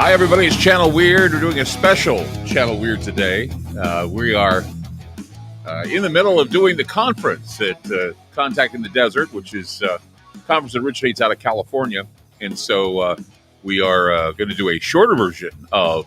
Hi, everybody. It's Channel Weird. We're doing a special Channel Weird today. We are in the middle of doing the conference at Contact in the Desert, which is a conference that originates out of California. And so we are going to do a shorter version of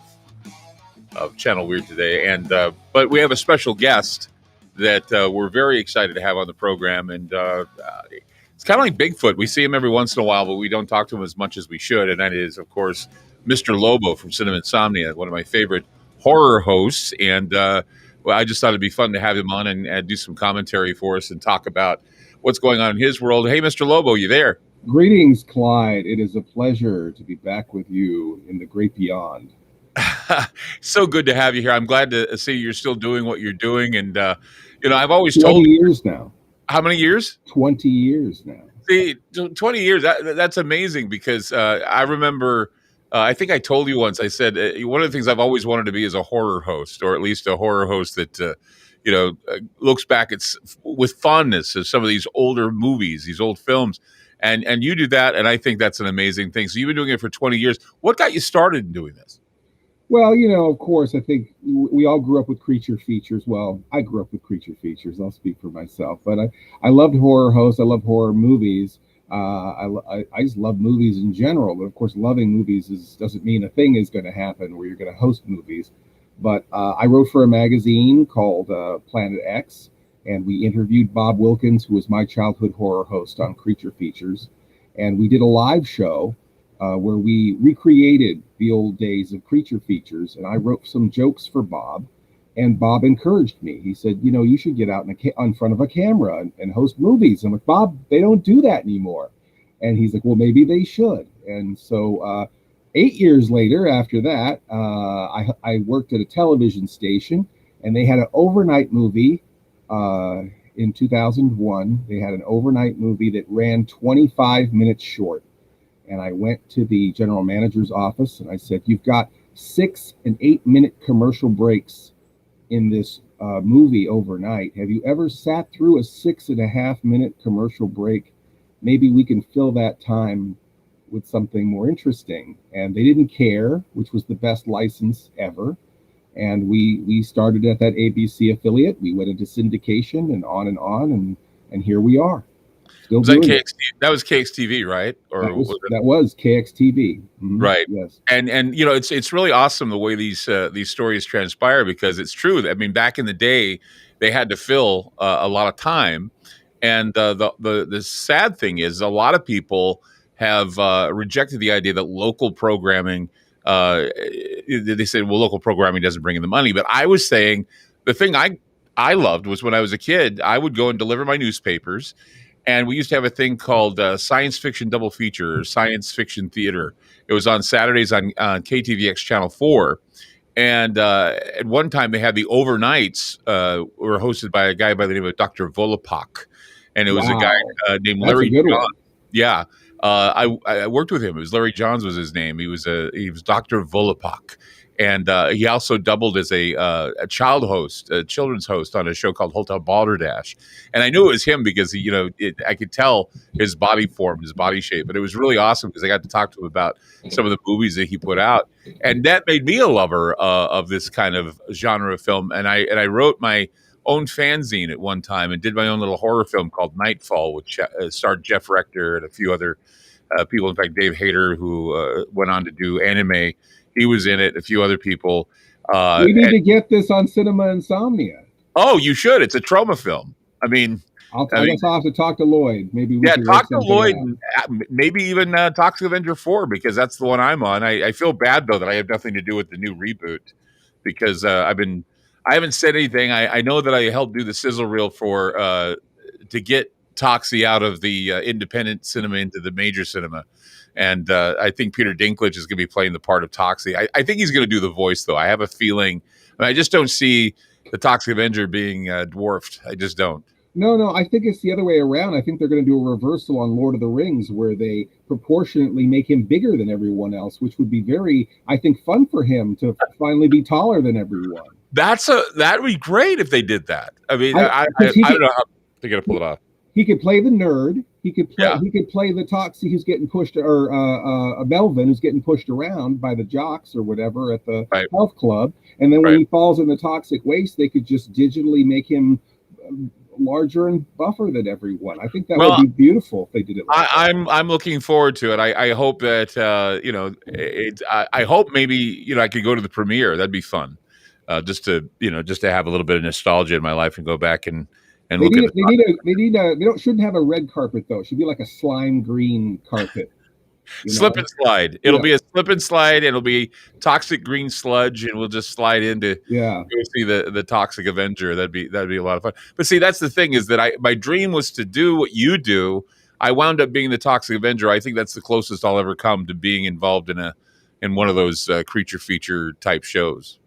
Channel Weird today. And but we have a special guest that we're very excited to have on the program. And it's kind of like Bigfoot. We see him every once in a while, but we don't talk to him as much as we should. And that is, of course, Mr.Lobo from Cinema Insomnia, one of my favorite horror hosts. And I just thought it'd be fun to have him on and do some commentary for us and talk about what's going on in his world. Hey, Mr. Lobo, you there? Greetings, Clyde. It is a pleasure to be back with you in the great beyond. So good to have you here. I'm glad to see you're still doing what you're doing. And, I've always told 20 years now. How many years? 20 years now. See, 20 years. That's amazing because I remember... I think I told you once, I said, one of the things I've always wanted to be is a horror host, or at least a horror host that, looks back with fondness at some of these older movies, these old films. And you do that, and I think that's an amazing thing. So you've been doing it for 20 years. What got you started in doing this? Well, of course, I think we all grew up with creature features. Well, I grew up with creature features. I'll speak for myself. But I loved horror hosts. I love horror movies. I just love movies in general, but of course, loving movies doesn't mean a thing is going to happen where you're going to host movies. But I wrote for a magazine called Planet X, and we interviewed Bob Wilkins, who was my childhood horror host on Creature Features, and we did a live show where we recreated the old days of Creature Features, and I wrote some jokes for Bob. And Bob encouraged me. He said, you should get out in front of a camera and host movies. I'm like, Bob, they don't do that anymore. And he's like, well, maybe they should. And so 8 years later, after that, I worked at a television station, and they had an overnight movie in 2001. They had an overnight movie that ran 25 minutes short. And I went to the general manager's office, and I said, you've got 6 and 8 minute commercial breaks in this movie overnight. Have you ever sat through a 6.5 minute commercial break? Maybe we can fill that time with something more interesting. And they didn't care, which was the best license ever. And we started at that ABC affiliate. We went into syndication and on, and here we are. Still was doing that it. That was KXTV, right? Or that was KXTV. Mm-hmm. Right. Yes. And it's really awesome the way these stories transpire, because it's true. I mean, back in the day, they had to fill a lot of time, and the sad thing is a lot of people have rejected the idea that local programming. They said, well, local programming doesn't bring in the money, but I was saying the thing I loved was when I was a kid, I would go and deliver my newspapers. And we used to have a thing called Science Fiction Double Feature, or Science Fiction Theater. It was on Saturdays on KTVX Channel 4. And at one time, they had the overnights were hosted by a guy by the name of Dr. Volopak. And it was a guy named Larry Johns. Yeah. I worked with him. It was Larry Johns was his name. He was Dr. Volopak. And he also doubled as a child host, a children's host on a show called Hotel Balderdash. And I knew it was him because I could tell his body form, his body shape. But it was really awesome because I got to talk to him about some of the movies that he put out. And that made me a lover of this kind of genre of film. And I wrote my own fanzine at one time and did my own little horror film called Nightfall, which starred Jeff Rector and a few other people. In fact, Dave Hayter, who went on to do anime. He was in it, a few other people. We need to get this on Cinema Insomnia. Oh, you should. It's a trauma film. I mean... I'll have to talk to Lloyd. Maybe we talk to Lloyd, and maybe even Toxic Avenger 4, because that's the one I'm on. I feel bad, though, that I have nothing to do with the new reboot, because I haven't said anything. I know that I helped do the sizzle reel to get Toxie out of the independent cinema into the major cinema. And I think Peter Dinklage is going to be playing the part of Toxie. I think he's going to do the voice, though. I have a feeling. I just don't see the Toxic Avenger being dwarfed. I just don't. No, I think it's the other way around. I think they're going to do a reversal on Lord of the Rings, where they proportionately make him bigger than everyone else, which would be very, I think, fun for him to finally be taller than everyone. That would be great if they did that. I mean, I don't know how they're going to pull it off. He could play the nerd. Yeah. He could play the Toxie who's getting pushed, or a Melvin who's getting pushed around by the jocks or whatever at the Right. health club. And then when Right. he falls in the toxic waste, they could just digitally make him larger and buffer than everyone. I think that would Well, be beautiful if they did it like that. I'm looking forward to it. I hope that I hope maybe I could go to the premiere. That'd be fun, just to just to have a little bit of nostalgia in my life and go back and They look at need the they need a they need a they don't shouldn't have a red carpet though. It should be like a slime green carpet. You slip know? and slide. It'll Yeah, be a slip and slide. It'll be toxic green sludge, and we'll just slide into yeah. go see the Toxic Avenger. That'd be a lot of fun. But see, that's the thing is that my dream was to do what you do. I wound up being the Toxic Avenger. I think that's the closest I'll ever come to being involved in one of those creature feature type shows.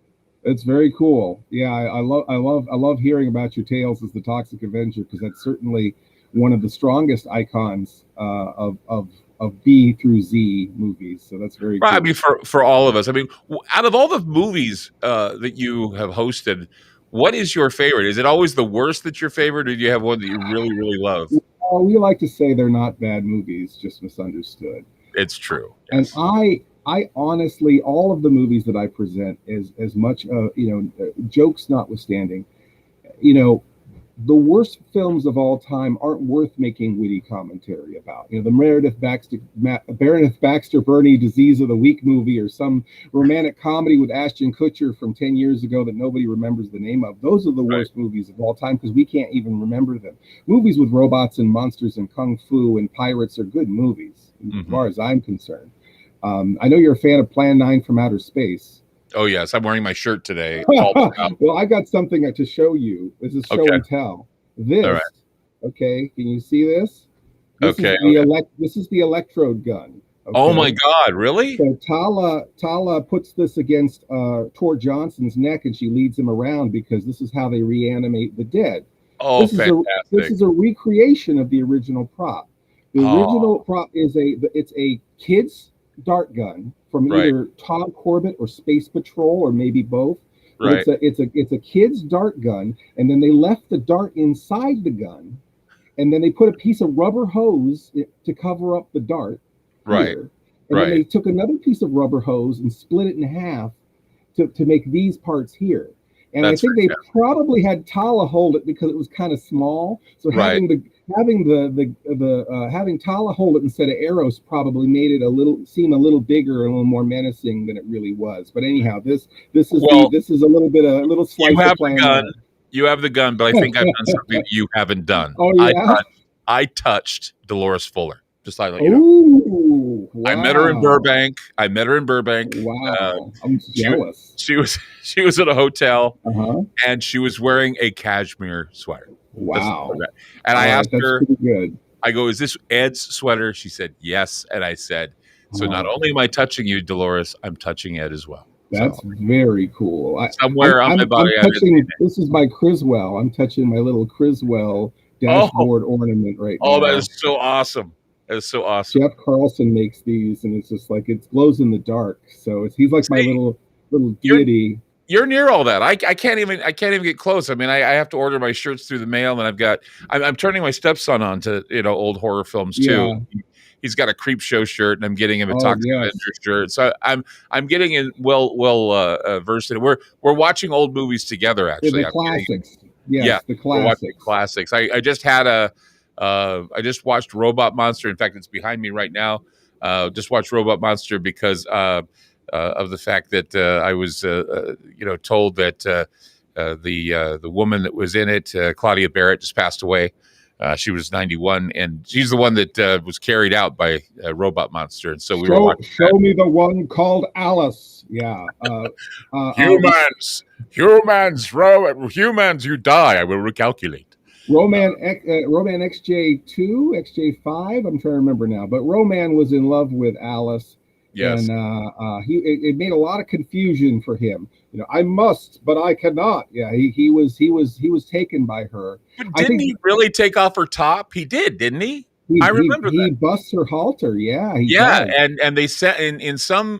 It's very cool. Yeah, I love hearing about your tales as the Toxic Avenger, because that's certainly one of the strongest icons of B through Z movies. So that's very Right. I cool. mean, for all of us. I mean, out of all the movies that you have hosted, what is your favorite? Is it always the worst that's your favorite, or do you have one that you really, really love? We like to say they're not bad movies, just misunderstood. It's true. And Yes. I honestly, all of the movies that I present, as much jokes notwithstanding, you know, the worst films of all time aren't worth making witty commentary about. The Meredith Baxter Bernie Disease of the Week movie, or some romantic comedy with Ashton Kutcher from 10 years ago that nobody remembers the name of. Those are the Right. worst movies of all time, because we can't even remember them. Movies with robots and monsters and kung fu and pirates are good movies, as far as I'm concerned. I know you're a fan of Plan 9 from Outer Space. Oh yes, I'm wearing my shirt today. Well, I got something to show you. This is show Okay. and tell. This, All right. okay, can you see this? Okay. This is the electrode gun. Oh my Okay. God! Really? So Tala puts this against Tor Johnson's neck, and she leads him around, because this is how they reanimate the dead. Oh, This fantastic! is a recreation of the original prop. The Oh, original prop is it's a kid's dart gun from right, either Tom Corbett or Space Patrol, or maybe both. But right, it's a kid's dart gun, and then they left the dart inside the gun, and then they put a piece of rubber hose to cover up the dart right, here, and then right. they took another piece of rubber hose and split it in half to make these parts here. And I That's think they fantastic. probably had Tala hold it because it was kind of small. So Right. having Tala hold it instead of Eros probably made it seem a little bigger and a little more menacing than it really was. But anyhow, Well, this is a little you slice of have the Plan gun. 9. You have the gun, but I think I've done something that you haven't done. Oh yeah. I touched Dolores Fuller. Just to let you know. Oh I met her in wow. Burbank. I met her in Burbank. Uh, Wow. I'm she jealous. she was she was at a hotel, Uh-huh. and she was wearing a cashmere sweater. That's Wow. and I All right, asked that's her. pretty good. I go, "Is this Ed's sweater?" She said, "Yes." And I said, "So not Uh, only am I touching you, Dolores, I'm touching Ed as well." That's So very cool. somewhere on my I'm body, I did. touching. This is my Criswell. I'm touching my little Criswell Oh, dashboard ornament right oh, that is now. so awesome. That is so awesome. Jeff Carlson makes these, and it's just like it glows in the dark. So he's like my See, little you're deity. you're near all that. I can't even get close. I mean, I have to order my shirts through the mail, and I'm turning my stepson on to old horror films too. Yeah. He's got a Creep Show shirt, and I'm getting him a Oh Toxic yes. Avenger shirt. So I'm getting in versed in it. We're watching old movies together. Actually, The I'm getting classics. yeah, Yes, the we're watching classics. classics. I just had I just watched Robot Monster. In fact, it's behind me right now. Just watched Robot Monster because of the fact that I was told that the woman that was in it, Claudia Barrett, just passed away. She was 91, and she's the one that was carried out by Robot Monster. And so we were watching Show me the one called Alice. Yeah. humans, humans, you die. I will recalculate. Roman XJ2, XJ5. I'm trying to remember now, but Roman was in love with Alice, Yes. and it made a lot of confusion for him. I must, but I cannot. Yeah, he was taken by her. But I didn't think he really take off her top? He did, didn't he? I remember he that. busts her halter. Yeah, he Yeah, does. and they said in some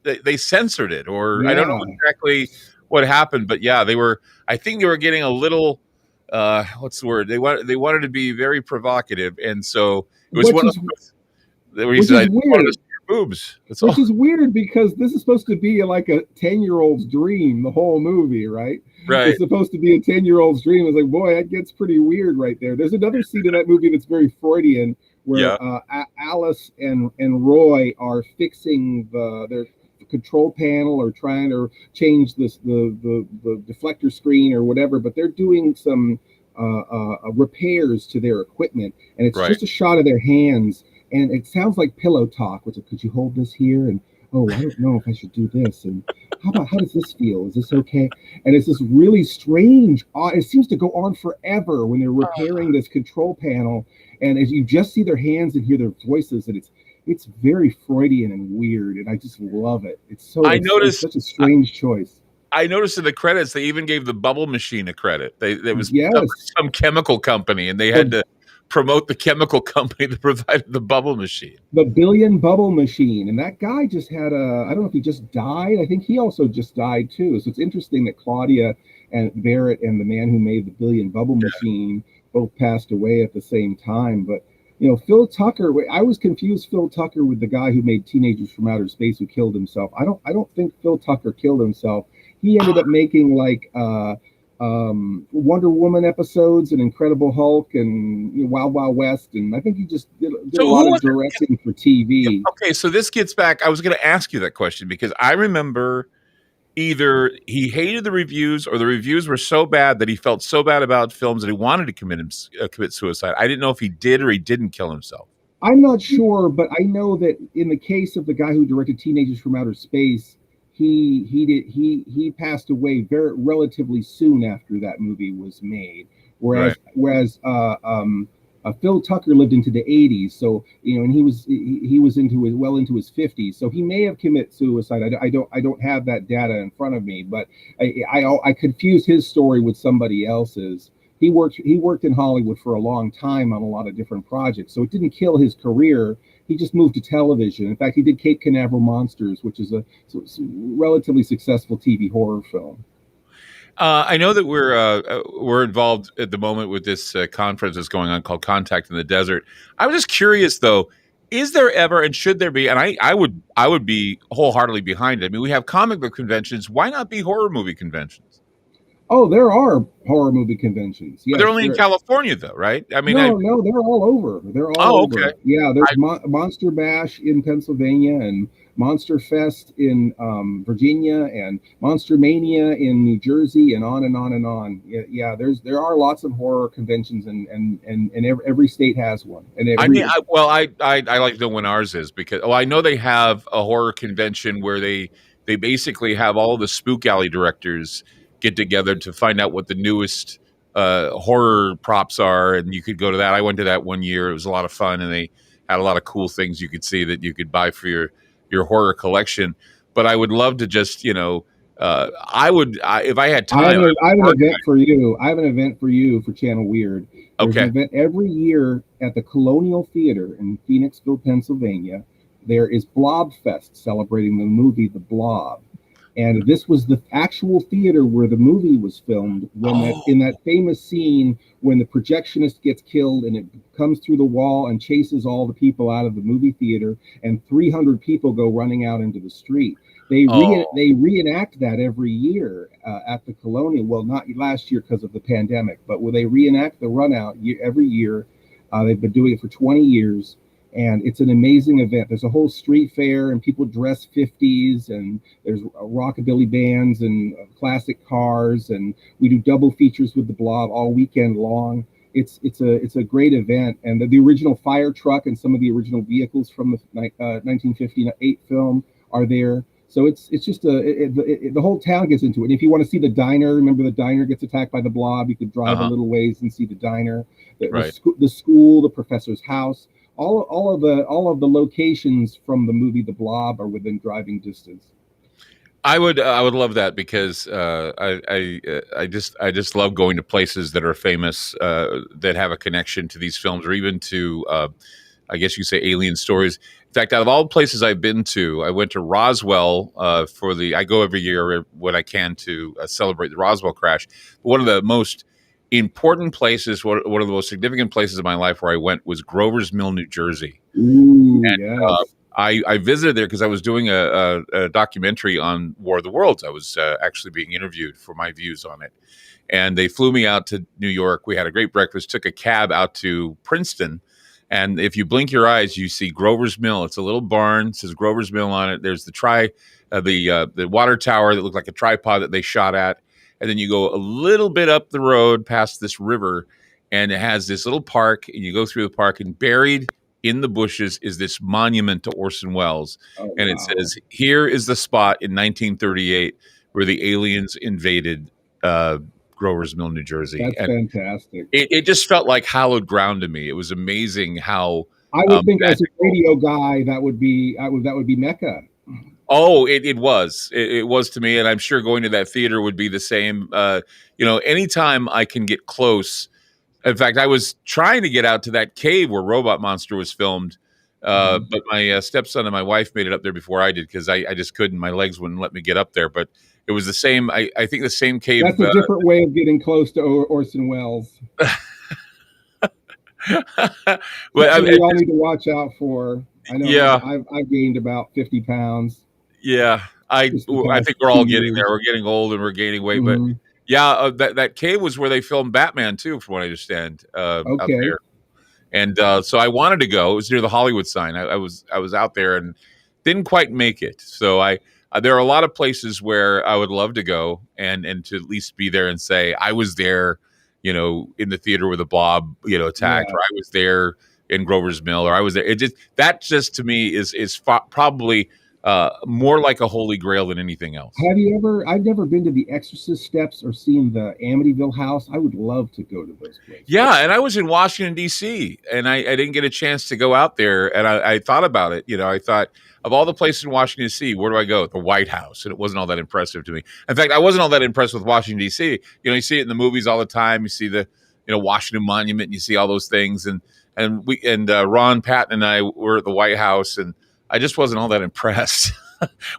they censored it, or I don't know Yeah. exactly what happened, but yeah, they were. I think they were getting a little what's the word? They wanted to be very provocative, and so it was which one of is the which reasons I is just wanted to weird. see your boobs. That's Which all. is weird because this is supposed to be like a 10-year-old's dream, the whole movie, right? Right. It's supposed to be a 10-year-old's dream. It's like, boy, that gets pretty weird right there. There's another scene in that movie that's very Freudian Yeah. where Alice and Roy are fixing their control panel or trying to change the deflector screen or whatever, but they're doing some repairs to their equipment, and it's Right. just a shot of their hands, and it sounds like pillow talk, which is, could you hold this here? And oh, I don't know if I should do this. And how does this feel? Is this okay? And it's this really strange. It seems to go on forever when they're repairing this control panel, and as you just see their hands and hear their voices, and it's very Freudian and weird, and I just love it. I It's noticed. such a strange choice. I noticed in the credits they even gave the bubble machine a credit. There was Yes, some chemical company, and they had the to promote the chemical company that provided the bubble machine. the billion bubble machine, and that guy just had a, I don't know if he just died. I think he also just died too. So it's interesting that Claudia and Barrett and the man who made the billion bubble machine both passed away at the same time. But Phil Tucker, I was confused Phil Tucker with the guy who made Teenagers from Outer Space who killed himself. I don't think Phil Tucker killed himself. He ended up making like Wonder Woman episodes and Incredible Hulk and Wild Wild West, and I think he just did a So lot who of was it? directing for TV. Okay, so this gets back. I was going to ask you that question because I remember either he hated the reviews or the reviews were so bad that he felt so bad about films that he wanted to commit suicide. I didn't know if he did or he didn't kill himself. I'm not sure, but I know that in the case of the guy who directed Teenagers from Outer Space, he passed away very relatively soon after that movie was made. Right. Whereas Phil Tucker lived into the 80s, so and he was into his 50s, so he may have committed suicide. I don't have that data in front of me, but I confuse his story with somebody else's. He worked in Hollywood for a long time on a lot of different projects, so it didn't kill his career. He just moved to television. In fact, he did Cape Canaveral Monsters, which is a relatively successful TV horror film. I know that we're involved at the moment with this conference that's going on called Contact in the Desert. I was just curious though, is there ever and should there be? And I would be wholeheartedly behind it. I mean, we have comic book conventions. Why not be horror movie conventions? Oh, there are horror movie conventions. But they're Yes, only in there. California though, right? I mean, I No, no, they're all over. They're all oh okay. over. Yeah, there's I Monster Bash in Pennsylvania and Monster Fest in Virginia and Monster Mania in New Jersey and on and on and on. Yeah, yeah. There are lots of horror conventions and every state has one. And I mean, every I like to know when ours is because I know they have a horror convention where they basically have all the Spook Alley directors get together to find out what the newest horror props are, and you could go to that. I went to that one year; it was a lot of fun, and they had a lot of cool things you could see that you could buy for your horror collection. But I would love to just if I had time. I have an event for you. I have an event for you for Channel Weird. There's an Okay. event every year at the Colonial Theater in Phoenixville, Pennsylvania. There is Blob Fest celebrating the movie The Blob. And this was the actual theater where the movie was filmed when that Oh, in that famous scene when the projectionist gets killed and it comes through the wall and chases all the people out of the movie theater and 300 people go running out into the street. oh, They reenact that every year at the Colonial. Well, not last year because of the pandemic, but where they reenact the run out every year. They've been doing it for 20 years, and it's an amazing event. There's a whole street fair, and people dress 50s, and there's rockabilly bands and classic cars, and we do double features with the Blob all weekend long. It's a great event, and the original fire truck and some of the original vehicles from the 1958 film are there. So it's just the whole town gets into it. And if you want to see the diner, remember the diner gets attacked by the Blob. You could drive a uh-huh, little ways and see the diner, right. the school, the professor's house. All of the locations from the movie The Blob are within driving distance. I would love that because I just love going to places that are famous that have a connection to these films or even to I guess you could say alien stories. In fact, out of all the places I've been to, I went to Roswell for the. I go every year when I can to celebrate the Roswell crash. One of the most important places, one of the most significant places in my life where I went was Grover's Mill, New Jersey. Ooh, And yes. I visited there because I was doing a documentary on War of the Worlds. I was actually being interviewed for my views on it. And they flew me out to New York. We had a great breakfast, took a cab out to Princeton. And if you blink your eyes, you see Grover's Mill. It's a little barn, it says Grover's Mill on it. There's the water tower that looked like a tripod that they shot at. And then you go a little bit up the road past this river, and it has this little park. And you go through the park, and buried in the bushes is this monument to Orson Welles. Oh, And it wow. says, here is the spot in 1938 where the aliens invaded Grover's Mill, New Jersey. That's And fantastic. it just felt like hallowed ground to me. It was amazing how I would think as a magical. radio guy, that would be Mecca. Oh, it was. It was to me, and I'm sure going to that theater would be the same. Anytime I can get close. In fact, I was trying to get out to that cave where Robot Monster was filmed, but my stepson and my wife made it up there before I did because I just couldn't. My legs wouldn't let me get up there. But it was the same. I think the same cave. That's a different way of getting close to Orson Welles. But we all need to watch out for. I know. Yeah. I've gained about 50 pounds. Yeah, I think we're all getting there. We're getting old and we're gaining weight. But yeah, that cave was where they filmed Batman too, from what I understand. Out there. And so I wanted to go. It was near the Hollywood sign. I was out there and didn't quite make it. So there are a lot of places where I would love to go and to at least be there and say I was there, in the theater where the Blob, attacked, or I was there in Grover's Mill, or I was there. That just to me is probably more like a holy grail than anything else. I've never been to the Exorcist steps or seen the Amityville house. I would love to go to those places. Yeah, and I was in Washington, D.C., and I didn't get a chance to go out there, and I thought about it. I thought, of all the places in Washington, D.C., where do I go? The White House, and it wasn't all that impressive to me. In fact, I wasn't all that impressed with Washington, D.C. You see it in the movies all the time. You see the Washington Monument, and you see all those things, and Ron Patton and I were at the White House, and I just wasn't all that impressed.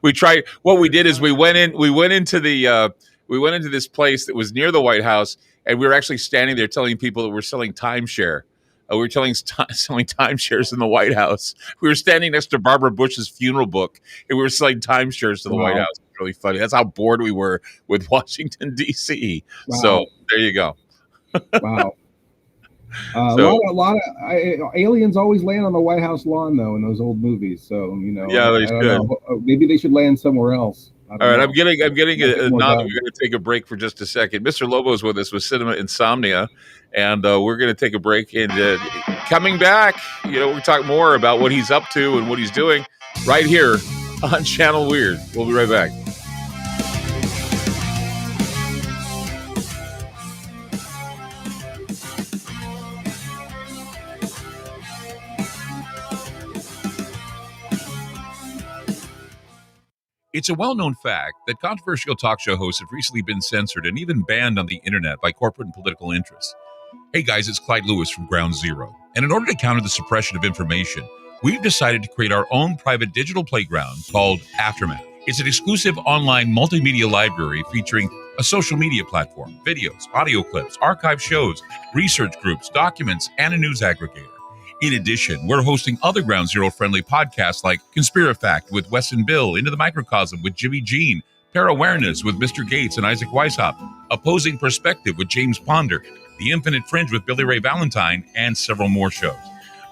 What we did is we went into this place that was near the White House, and we were actually standing there telling people that we're selling timeshare. We were selling timeshares in the White House. We were standing next to Barbara Bush's funeral book, and we were selling timeshares to the White House. It's really funny. That's how bored we were with Washington, D.C. Wow. So there you go. Wow. A lot of aliens always land on the White House lawn, though, in those old movies. So yeah, they should. Maybe they should land somewhere else. All right, I'm getting a nod. We're going to take a break for just a second. Mr.Lobo is with us with Cinema Insomnia, and we're going to take a break. And coming back, we'll talk more about what he's up to and what he's doing right here on Channel Weird. We'll be right back. It's a well-known fact that controversial talk show hosts have recently been censored and even banned on the internet by corporate and political interests. Hey guys, it's Clyde Lewis from Ground Zero. And in order to counter the suppression of information, we've decided to create our own private digital playground called Aftermath. It's an exclusive online multimedia library featuring a social media platform, videos, audio clips, archive shows, research groups, documents, and a news aggregator. In addition, we're hosting other Ground Zero friendly podcasts like Conspirafact with Wes and Bill, Into the Microcosm with Jimmy Jean, Pair Awareness with Mr. Gates and Isaac Weishaupt, Opposing Perspective with James Ponder, The Infinite Fringe with Billy Ray Valentine, and several more shows.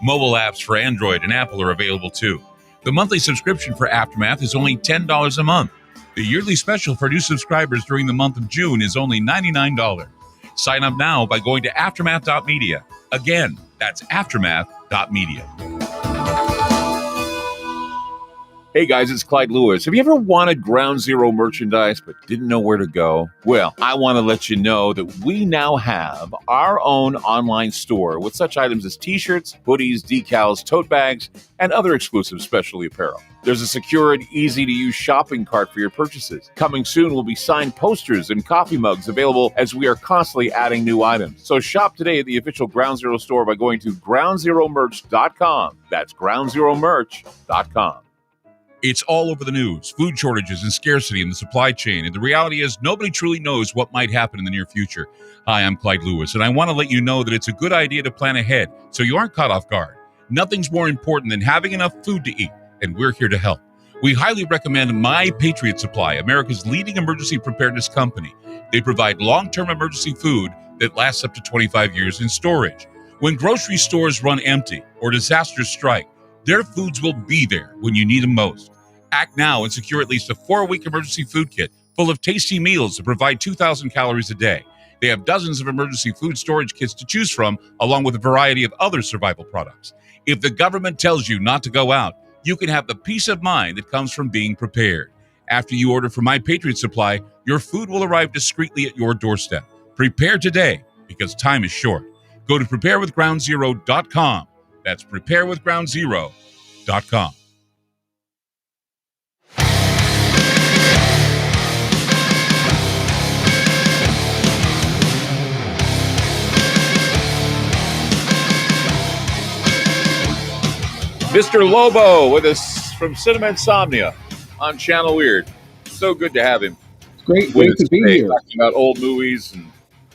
Mobile apps for Android and Apple are available too. The monthly subscription for Aftermath is only $10 a month. The yearly special for new subscribers during the month of June is only $99. Sign up now by going to aftermath.media. Again, that's aftermath.media. Hey guys, it's Clyde Lewis. Have you ever wanted Ground Zero merchandise but didn't know where to go? Well, I want to let you know that we now have our own online store with such items as t-shirts, hoodies, decals, tote bags, and other exclusive specialty apparel. There's a secure and easy-to-use shopping cart for your purchases. Coming soon will be signed posters and coffee mugs available as we are constantly adding new items. So shop today at the official Ground Zero store by going to groundzeromerch.com. That's groundzeromerch.com. It's all over the news, food shortages and scarcity in the supply chain. And the reality is, nobody truly knows what might happen in the near future. Hi, I'm Clyde Lewis, and I want to let you know that it's a good idea to plan ahead so you aren't caught off guard. Nothing's more important than having enough food to eat, and we're here to help. We highly recommend My Patriot Supply, America's leading emergency preparedness company. They provide long-term emergency food that lasts up to 25 years in storage. When grocery stores run empty or disasters strike, their foods will be there when you need them most. Act now and secure at least a 4-week emergency food kit full of tasty meals that provide 2,000 calories a day. They have dozens of emergency food storage kits to choose from, along with a variety of other survival products. If the government tells you not to go out, you can have the peace of mind that comes from being prepared. After you order from My Patriot Supply, your food will arrive discreetly at your doorstep. Prepare today, because time is short. Go to preparewithgroundzero.com. That's preparewithgroundzero.com. MrLobo with us from Cinema Insomnia on Channel Weird. So good to have him. It's great to be here. Talking about old movies and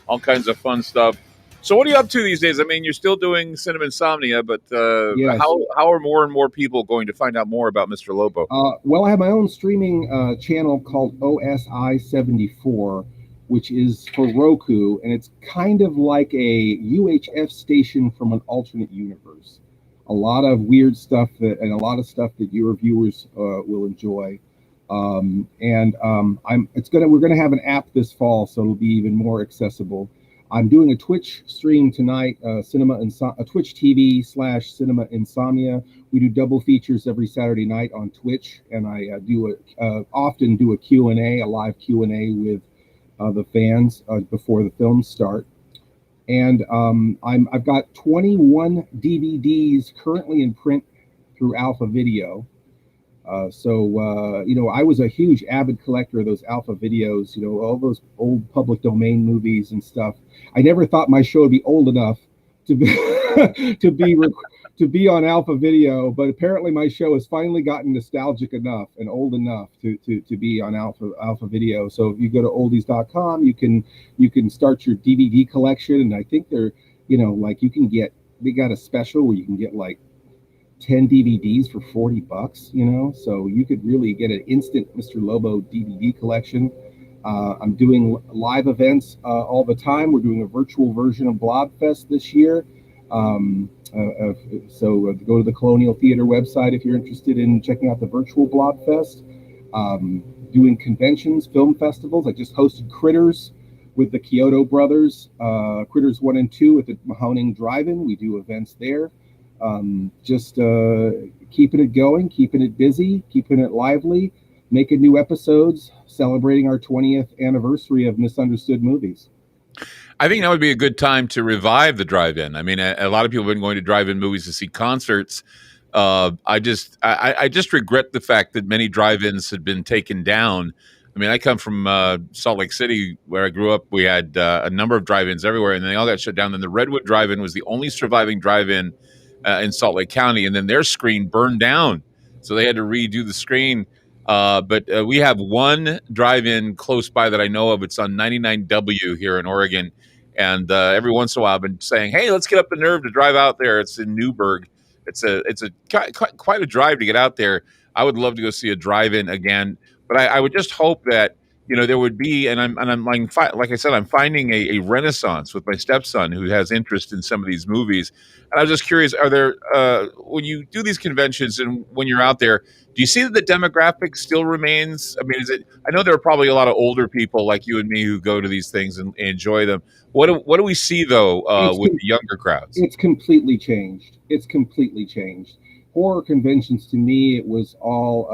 all kinds of fun stuff. So what are you up to these days? I mean, you're still doing Cinema Insomnia, but yes. How are more and more people going to find out more about Mr.Lobo? Well, I have my own streaming channel called OSI 74, which is for Roku, and it's kind of like a UHF station from an alternate universe. A lot of weird stuff and a lot of stuff that your viewers will enjoy. We're gonna have an app this fall, so it'll be even more accessible. I'm doing a Twitch stream tonight, Twitch TV/Cinema Insomnia. We do double features every Saturday night on Twitch, and I often do a Q&A, a live Q&A with the fans before the films start. And I've got 21 DVDs currently in print through Alpha Video. I was a huge avid collector of those Alpha Videos, all those old public domain movies and stuff. I never thought my show would be old enough to be to be on Alpha Video, but apparently my show has finally gotten nostalgic enough and old enough to be on Alpha Video. So if you go to oldies.com, you can start your DVD collection, and I think they got a special where you can get like 10 DVDs for $40, so you could really get an instant MrLobo DVD collection. I'm doing live events all the time. We're doing a virtual version of Blob Fest this year. So go to the Colonial Theater website if you're interested in checking out the virtual Blob Fest. Doing conventions, film festivals. I just hosted Critters with the Kyoto Brothers, Critters 1 and 2 at the Mahoning Drive-In. We do events there. Keeping it going, keeping it busy, keeping it lively, making new episodes, celebrating our 20th anniversary of Misunderstood Movies. I think that would be a good time to revive the drive-in. I mean, a lot of people have been going to drive-in movies to see concerts. I just regret the fact that many drive-ins had been taken down. I mean, I come from Salt Lake City, where I grew up. We had a number of drive-ins everywhere, and they all got shut down. Then the Redwood Drive-In was the only surviving drive-in in Salt Lake County, and then their screen burned down, so they had to redo the screen. But we have one drive-in close by that I know of. It's on 99W here in Oregon, and every once in a while I've been saying, "Hey, let's get up the nerve to drive out there." It's in Newburgh. It's quite a drive to get out there. I would love to go see a drive-in again, but I would just hope that there would be, and I'm like I said, I'm finding a renaissance with my stepson who has interest in some of these movies. And I was just curious, are there when you do these conventions and when you're out there, do you see that the demographic still remains? I mean, I know there are probably a lot of older people like you and me who go to these things and enjoy them. What do we see though with the younger crowds? It's completely changed. Horror conventions, to me, it was all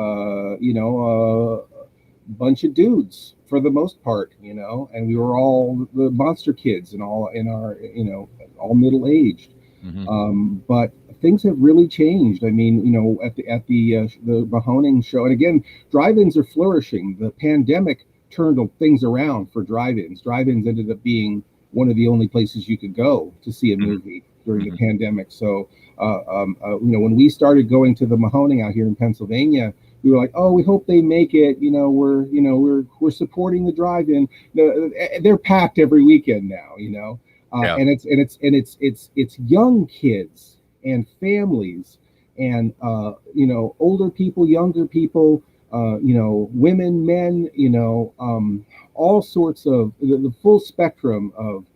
bunch of dudes for the most part, and we were all the monster kids and all in our, all middle-aged. Mm-hmm. But things have really changed. I mean, at the Mahoning show, and again, drive-ins are flourishing. The pandemic turned things around for drive-ins. Drive-ins ended up being one of the only places you could go to see a movie during the pandemic. So, when we started going to the Mahoning out here in Pennsylvania we were like, oh, we hope they make it. We're supporting the drive-in. They're packed every weekend now. Yeah. And it's young kids and families and older people, younger people, women, men, all sorts of the full spectrum of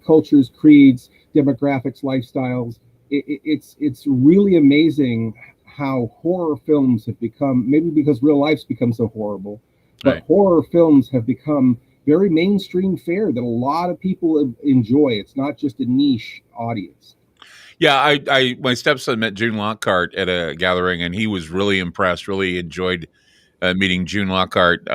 cultures, creeds, demographics, lifestyles. It's really amazing how horror films have become, maybe because real life's become so horrible, but Right. horror films have become very mainstream fare that a lot of people enjoy. It's not just a niche audience. Yeah, my stepson met June Lockhart at a gathering, and he was really impressed. Really enjoyed meeting June Lockhart.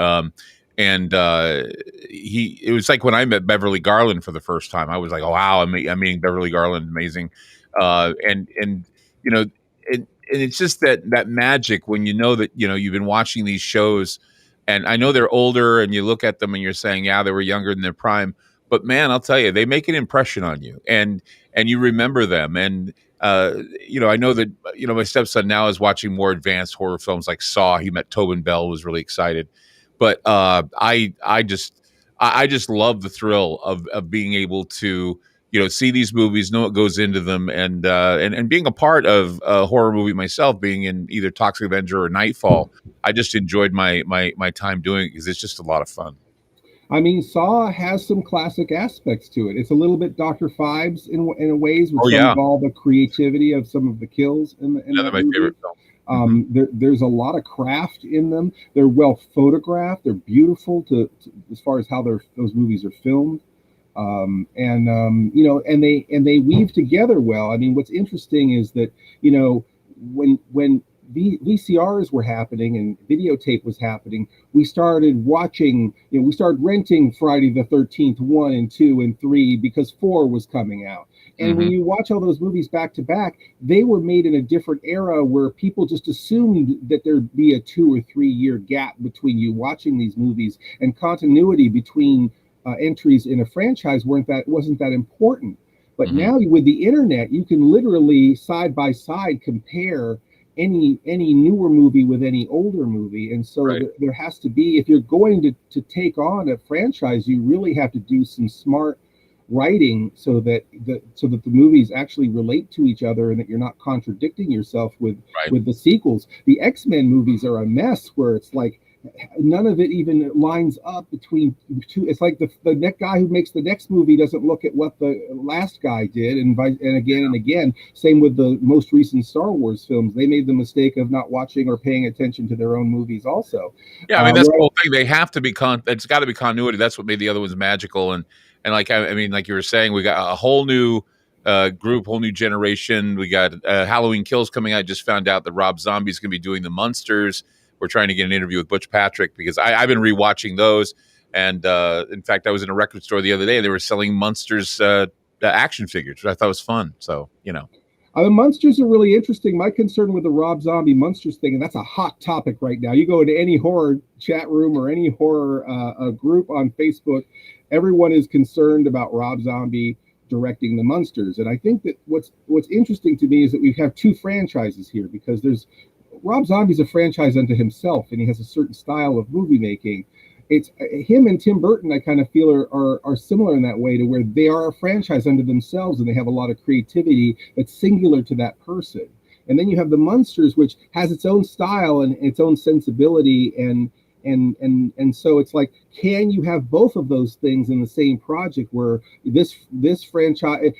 And it was like when I met Beverly Garland for the first time. I was like, oh wow, I'm meeting Beverly Garland, amazing. And you know, and it's just that magic when you know that you've been watching these shows, and I know they're older, and you look at them and you're saying, yeah, they were younger than their prime. But man, I'll tell you, they make an impression on you, and you remember them. And I know that my stepson now is watching more advanced horror films like Saw. He met Tobin Bell, was really excited. But I just love the thrill of being able to see these movies, know what goes into them, and being a part of a horror movie myself, being in either Toxic Avenger or Nightfall. I just enjoyed my time doing it because it's just a lot of fun. I mean, Saw has some classic aspects to it. It's a little bit Dr. Fives in ways, with Oh some yeah, of all the creativity of some of the kills in another that of my movie. favorite films. Mhm. There's a lot of craft in them. They're well photographed. They're beautiful as far as how those movies are filmed. And they weave together well. I mean, what's interesting is that when VCRs were happening and videotape was happening, we started watching. We started renting Friday the 13th 1 and 2 and 3 because 4 was coming out. And when Mhm. you watch all those movies back to back, they were made in a different era where people just assumed that there'd be a 2 or 3 year gap between you watching these movies, and continuity between entries in a franchise wasn't that important. But Mhm. now with the internet, you can literally side by side compare any newer movie with any older movie. And so Right. there has to be, if you're going to take on a franchise, you really have to do some smart writing so that the movies actually relate to each other, and that you're not contradicting yourself with Right. with the sequels. The X-Men movies are a mess, where it's like none of it even lines up between two. It's like the next guy who makes the next movie doesn't look at what the last guy did, and again and again. Same with the most recent Star Wars films. They made the mistake of not watching or paying attention to their own movies also. Yeah, I mean that's the Where whole thing. They have to be it's got to be continuity. That's what made the other ones magical. And like I mean, like you were saying, we got a whole new group, whole new generation. We got Halloween Kills coming out. I just found out that Rob Zombie's going to be doing the Munsters. We're trying to get an interview with Butch Patrick because I've been rewatching those. And in fact, I was in a record store the other day. They were selling Munsters action figures, which I thought was fun. So The monsters are really interesting. My concern with the Rob Zombie monsters thing, and that's a hot topic right now. You go into any horror chat room or any horror group on Facebook, everyone is concerned about Rob Zombie directing the monsters. And I think that what's interesting to me is that we have two franchises here, because there's Rob Zombie's a franchise unto himself, and he has a certain style of movie making. It's him and Tim Burton, I kind of feel are similar in that way, to where they are a franchise unto themselves, and they have a lot of creativity that's singular to that person. And then you have the Munsters, which has its own style and its own sensibility, and so it's like, can you have both of those things in the same project, where this franchise,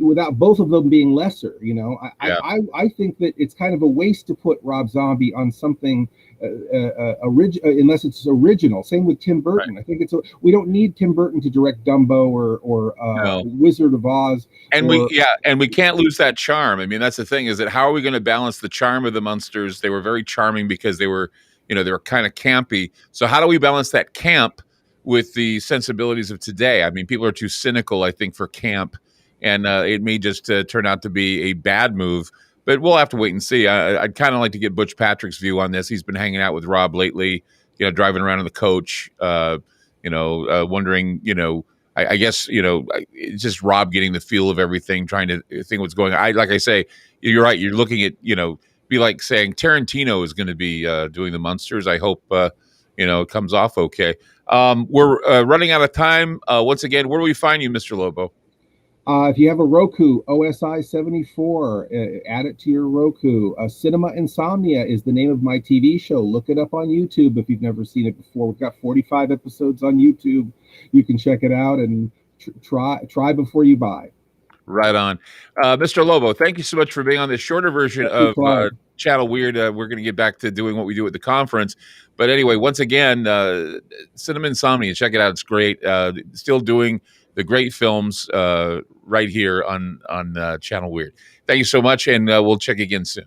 without both of them being lesser? yeah, I think that it's kind of a waste to put Rob Zombie on something unless it's original. Same with Tim right. Burton. I think we don't need Tim Burton to direct Dumbo or No. Wizard of Oz. And we can't lose that charm. I mean, that's the thing, is that how are we going to balance the charm of the Munsters? They were very charming because they were kind of campy. So how do we balance that camp with the sensibilities of today? I mean, people are too cynical, I think, for camp, and it may just turn out to be a bad move. But we'll have to wait and see. I'd kind of like to get Butch Patrick's view on this. He's been hanging out with Rob lately, driving around in the coach, wondering, I guess, it's just Rob getting the feel of everything, trying to think what's going on. Like I say, you're right. You're looking at, be like saying Tarantino is going to be doing the monsters. I hope it comes off okay. We're running out of time. Once again, where do we find you, Mr. Lobo? If you have a Roku, OSI 74, add it to your Roku. Cinema Insomnia is the name of my TV show. Look it up on YouTube if you've never seen it before. We've got 45 episodes on YouTube. You can check it out and try before you buy. Right on. Mr. Lobo, thank you so much for being on this shorter version of Channel Weird. We're going to get back to doing what we do at the conference. But anyway, once again, Cinema Insomnia, check it out. It's great. Still doing the great films right here on Channel Weird. Thank you so much, and we'll check again soon.